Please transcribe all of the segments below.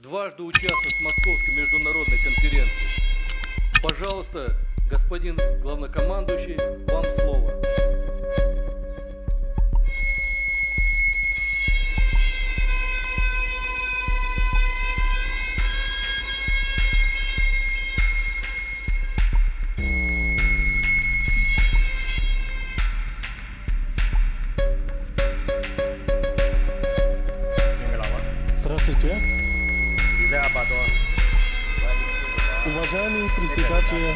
дважды участвовать в Московской международной конференции. Пожалуйста, господин главнокомандующий, вам слово. Здравствуйте. Уважаемые председатели,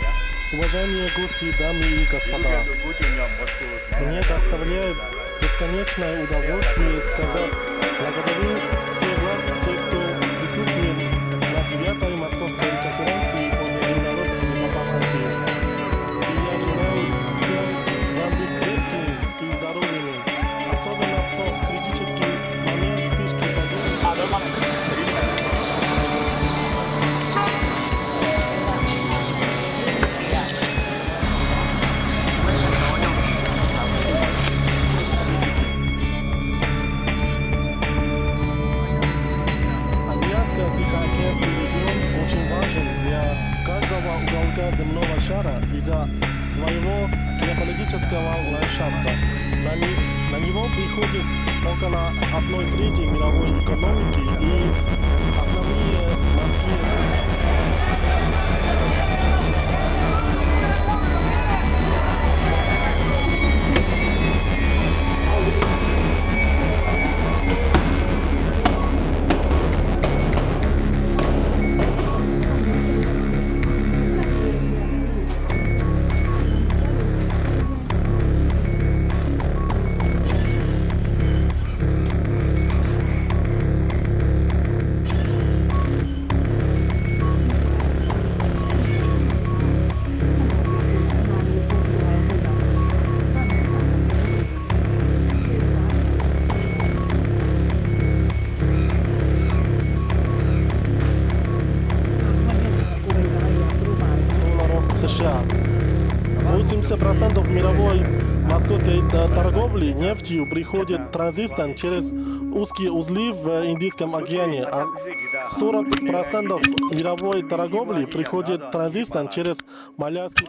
уважаемые гости, дамы и господа, мне доставляет бесконечное удовольствие сказать благодарю всех вас, тех, кто присутствует на 9-й Московской конференции по международной безопасности. И я желаю всем вам быть крепкими и здоровыми, особенно в тот критический момент спички подъема. Азиатско-Тихоокеанский регион очень важен для каждого уголка земного шара из-за своего геополитического ландшафта. На него приходит около 1/3 мировой экономики и основные морские. США. 80% мировой московской торговли нефтью приходит транзитом через узкие узлы в Индийском океане, а 40% мировой торговли приходит транзитом через Малайский